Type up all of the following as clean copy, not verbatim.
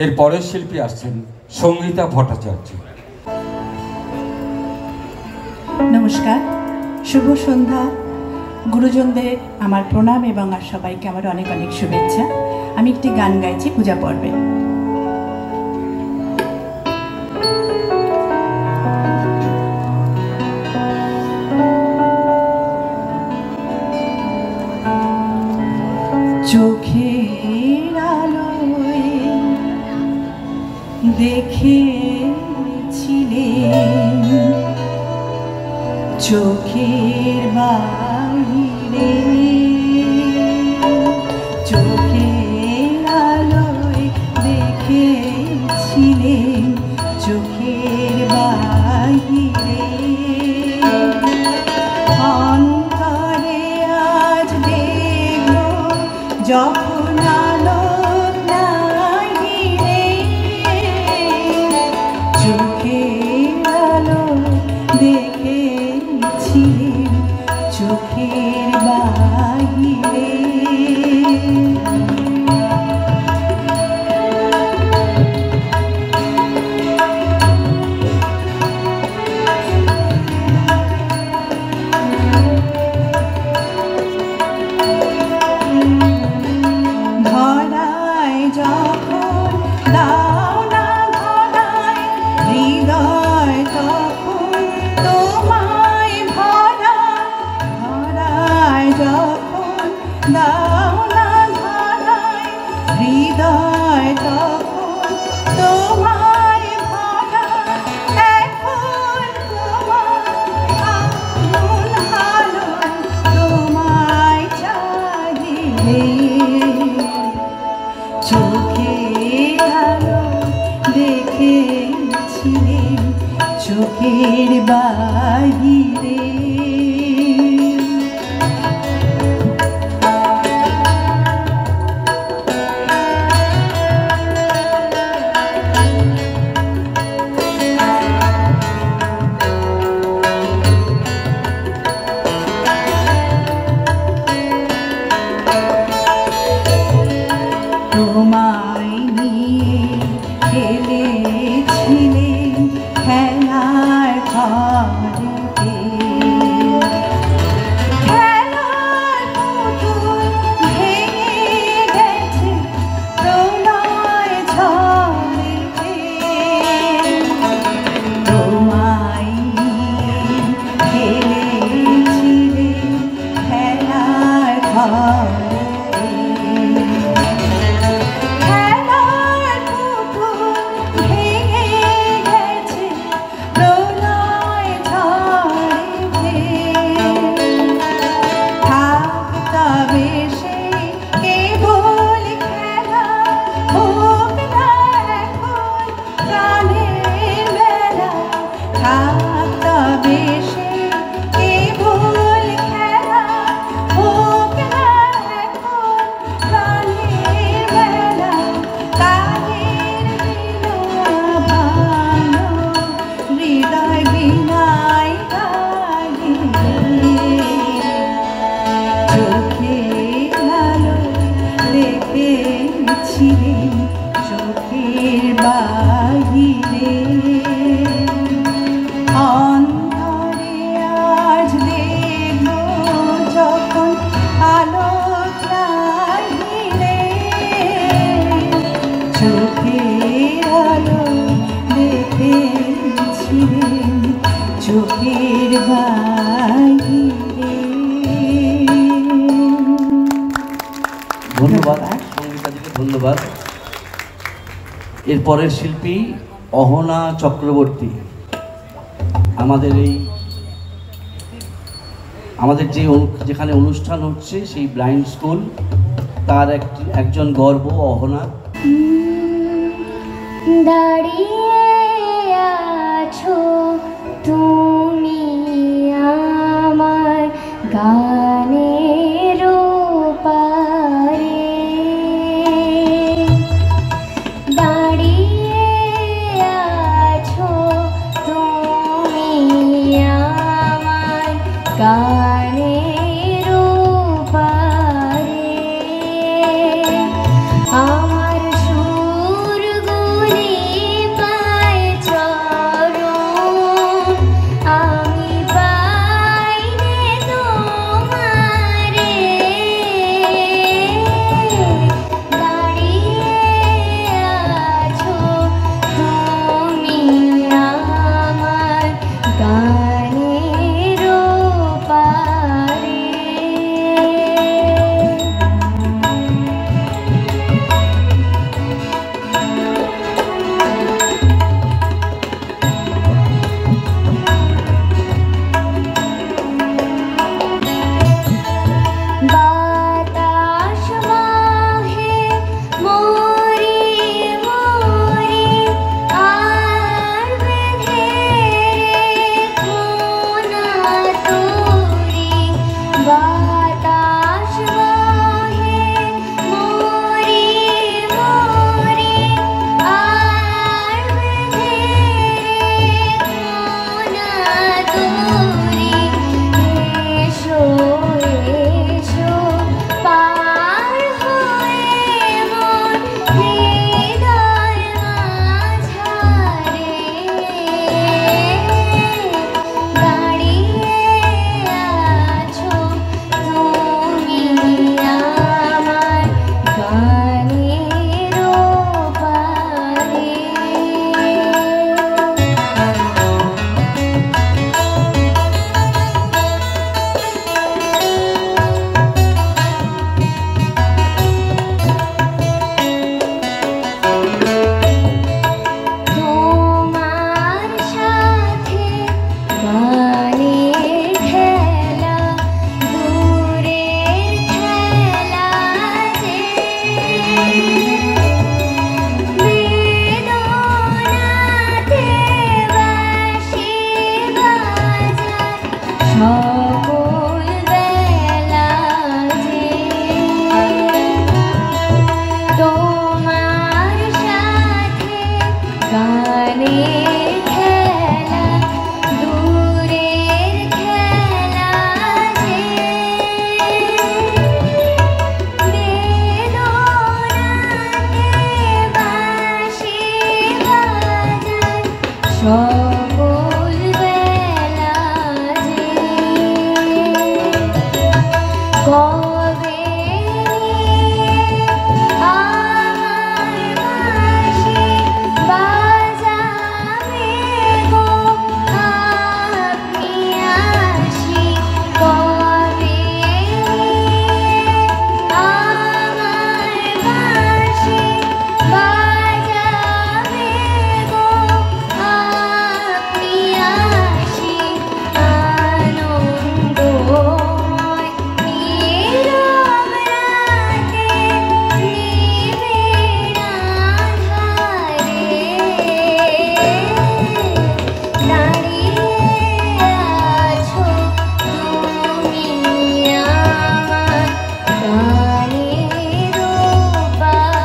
এর পরের শিল্পী আসছেন সঙ্গীতা ভট্টাচার্য। নমস্কার, শুভ সন্ধ্যা। গুরুজনদের আমার প্রণাম এবং আর সবাইকে আমার অনেক অনেক শুভেচ্ছা। আমি একটি গান গাইছি পূজা পর্বে। চোখের আলোয় দেখেছিলেন, চোখের বাইরে চোখের আলোয় দেখেছিলেন, চোখের বাইরে অন্তরে আজ দেখব যখন আলো নাই রে, চোখের আলো দেখেছি চোখের বাইরে। ধরায় যখন দাও না ধরায় হৃদয়, তখন তোমায় ভরায়। ধরায় যখন দাও না ধরায় হৃদয়, তখন তোমায় ভরায়। এখন তোমার আগুন হালো তোমায় চাহিলে, চোখের আলো দেখেছিলেন, চোখের বাইরে। তোমায় নিয়ে খেলেছিলেন খেলার ঘরেতে, খেলার পুতুল ভেঙে গেছে প্রলয় ঝড়েতে। তোমায় নিয়ে খেলেছিলেন খেলার ঘরেতে, চোখের বাইরে অন্তরে আজ দেখব যখন আলো নাই রে, চোখের আলো দেখেছিলেন, চোখের বাইরে। ধন্যবাদ সঙ্গীতাদিকে, ধন্যবাদ। এরপরের শিল্পী অহনা চক্রবর্তী। আমাদের যেখানে অনুষ্ঠান হচ্ছে সেই ব্লাইন্ড স্কুল, তার একজন গর্ব অহনা। দাঁড়িয়ে আছো তুমি আমার গানের পারে, দাঁড়িয়ে আছো তুমি আমার গানের পারে, আমার সুর কবে আমার বাঁশি বাজাবে গো আপনি আসি কবে আমার বাঁশি বাজাবে গো আপনি আসি আনন্দময় নীরব রাতে নিবিড় আঁধারে দাঁড়িয়ে আছো তুমি আমার গানের ওপারে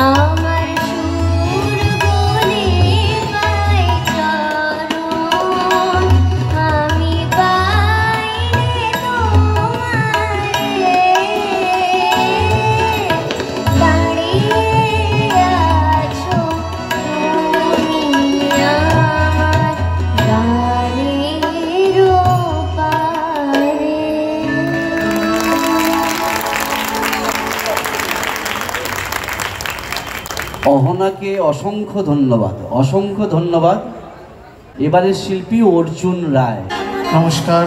আমার সুর বলে পাই চরণ আমি পাইলে তোমারে দাঁড়িয়ে আছো তুমি আমার গানের ওপারে। অহনাকে অসংখ্য ধন্যবাদ, অসংখ্য ধন্যবাদ। এবারের শিল্পী অর্জুন রায়। নমস্কার,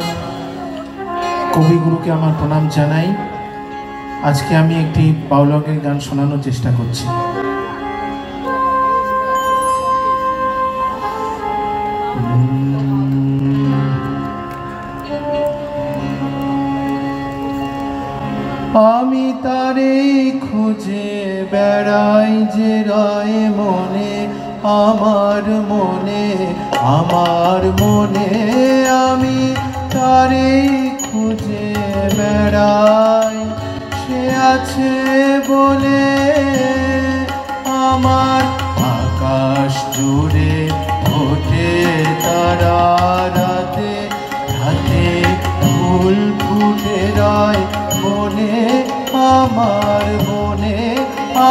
কবিগুরুকে আমার প্রণাম জানাই। আজকে আমি একটি বাউলকের গান শোনানোর চেষ্টা করছি। আমি তারে খুঁজে বেড়াই যে রয় মনে, আমার মনে, আমার মনে। আমি তারে খুঁজে বেড়াই, সে আছে বলে আমার আকাশ জুড়ে ওঠে তারা রাতে রাতে ফুল ফুটে রয় মনে, আমার মনে,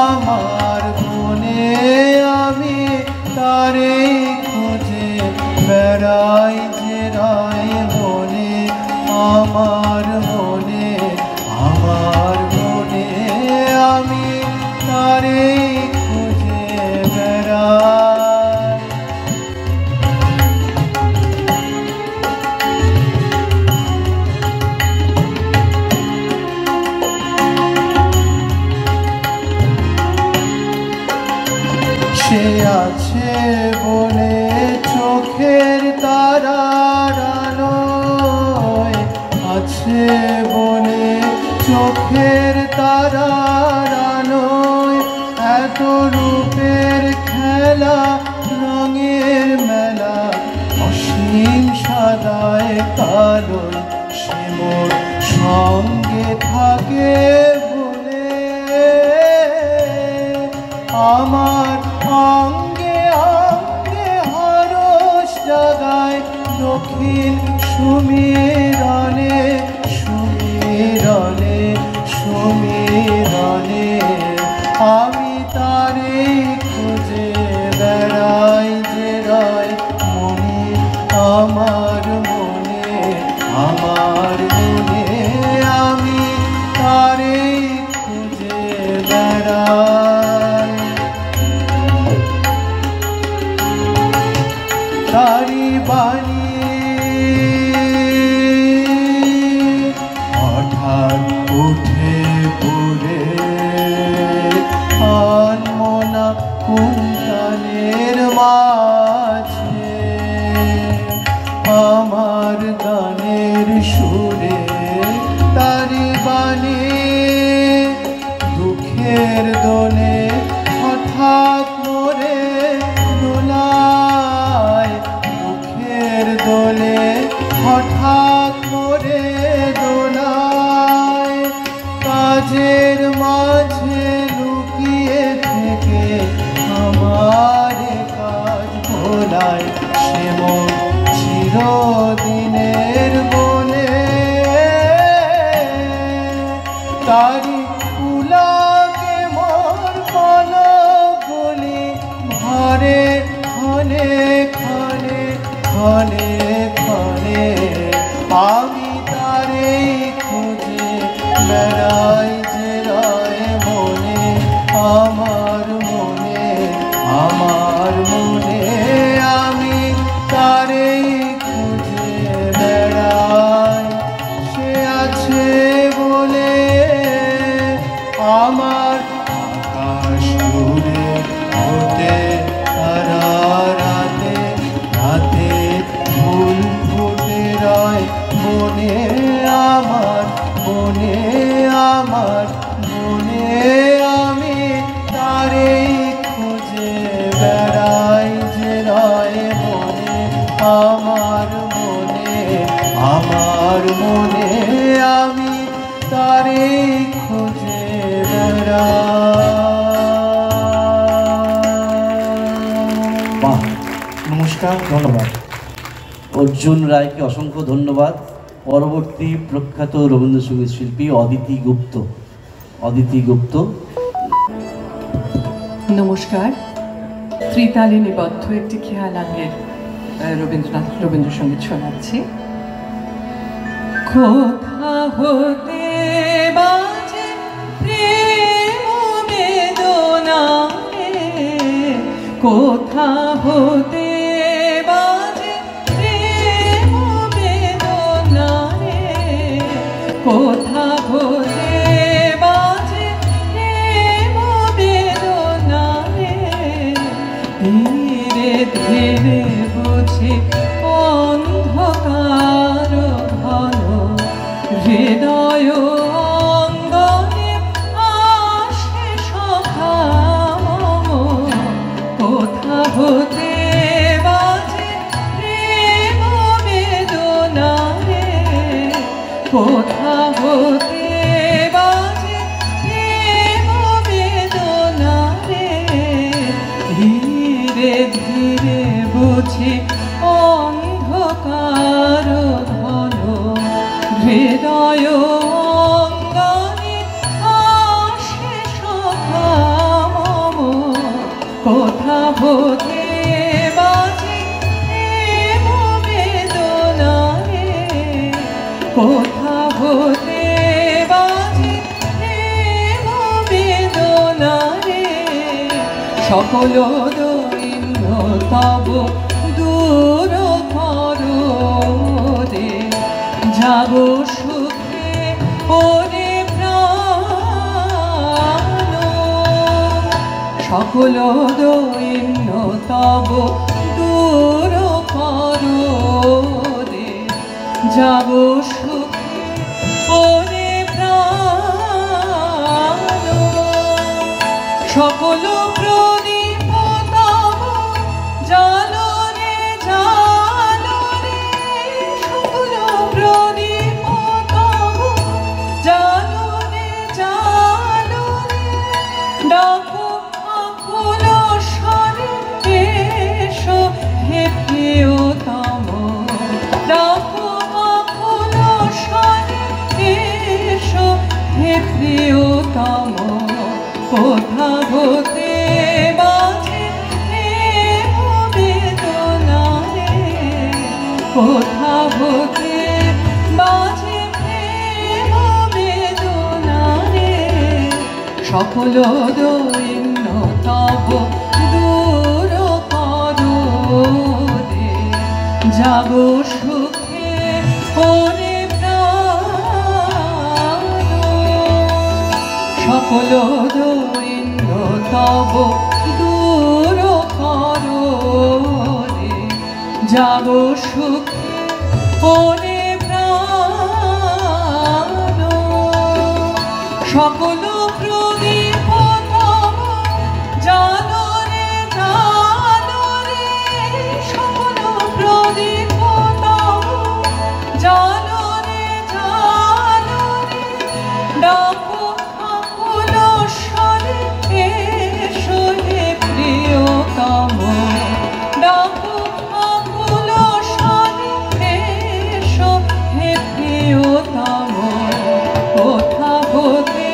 আমার মনে। আমি তারে খুঁজে বেড়াই যে রয় মনে, আমার মনে, আমার মনে। আমি তারে খুঁজে বেড়াই। সে আছে বলে চোখের তারার আলোয়, আছে বলে চোখের তারার আলোয় এত রূপের খেলা, রঙের মেলা, অসীম সাদায় কালোয় সে মোর সঙ্গে থাকে বলে আমার অঙ্গে অঙ্গে হরস জাগায় দক্ষিণ সুমিরনে, সুমিরনে, সুমিরনে। আমি তারে খুঁজে বেড়াই যে রয় মনে, আমার মনে, আমার মনে। আমি তারে খুঁজে বেড়াই। তারি বাণী হঠাৎ উঠে পড়ে আনমনা কুঞ্জনের মাঝে, আমার গানের সুরে তারি বাণী দুঃখের দোলে হঠাৎ মোরে দোলায়, দুঃখের দোলে হঠাৎ মোরে দোলায়। কাজের মাঝে লুকিয়ে থেকে আমার কাজ ভোলায়, সে মোর চিরদিনের বলে তারি উলাকে মোর পলকগুলি ভরে ক্ষণে ক্ষণে ক্ষণে ক্ষণে। আমি তারে খুঁজে বেড়াই যে রয় মনে আমার মনে আমার মনে আমি তারে খুঁজে বেড়াই সে আছে বলে আমার আকাশ জুড়ে ওঠে তারা রাতে রাতে ফুল ফুটে রয় মনে আমার মনে আমার মনে আমি তারে খুঁজে বেড়াই যে রয় মনে আমার মনে আমার মনে আমি তারে খুঁজে বাহ! নমস্কার, ধন্যবাদ। অর্জুন রায়কে অসংখ্য ধন্যবাদ। পরবর্তী প্রখ্যাত রবীন্দ্রসঙ্গীত শিল্পী অদিতি গুপ্ত। অদিতি গুপ্ত। নমস্কার। ত্রিতালে নিবদ্ধ একটি খেয়ালাঙ্গের রবীন্দ্রসঙ্গীত শোনাচ্ছি। কোথা হতে বাজে প্রেম বেদনা রে, কোথা হতে বাজে প্রেম বেদনা রে, কোথা হতে বাজে প্রেম বেদনা রে, ধীরে ধীরে বুঝি অন্ধকার ঘন হৃদয় অঙ্গনে আসে সখা মম, কোথা হতে বাজে প্রেম বেদনা রে, কোথা হতে বাজে প্রেম বেদনা রে, ধীরে ধীরে বুঝি অন্ধকার ঘন হৃদয় অঙ্গনে আসে সখা মম, কোথা হতে বাজে প্রেম বেদনা রে, কোথা হতে বাজে প্রেম বেদনা রে, সকল দৈন্য তব দূর করো রে, যাব সুখে ওরে প্রাণ, সকল দৈন্য তব দূর করো রে, যাব সুখে ওরে প্রাণ, সকল প্রদীপ তব জালো রে জালো রে, সকল প্রদীপ তব জালো রে জালো রে, ডাকো আকুল স্বরে এসো হে প্রিয়তম, ডাকো আকুল স্বরে এসো হে প্রিয়তম, কোথা হতে বাজে প্রেম বেদনা রে, কোথা হতে বাজে প্রেম বেদনা রে, সকল দৈন্য তব দূর করো রে, যাব সুখে ওরে প্রাণ, সকল দৈন্য তব দূর করো রে, যাব সুখে ওরে প্রাণ, সকল প্রদীপ তব জালো রে জালো রে, সকল প্রদীপ তব জালো রে জালো রে, ডাকো আকুল স্বরে এসো হে প্রিয়তম, ডাকো আকুল স্বরে এসো হে প্রিয়তম, কোথা হতে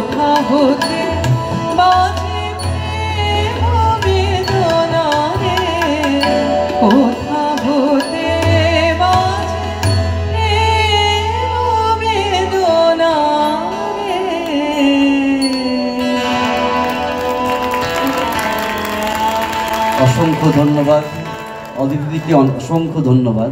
কোথা হতে বাজে প্রেম বেদনা রে, কোথা হতে বাজে প্রেম বেদনা রে। অসংখ্য ধন্যবাদ অদিতিদিকে, অসংখ্য ধন্যবাদ।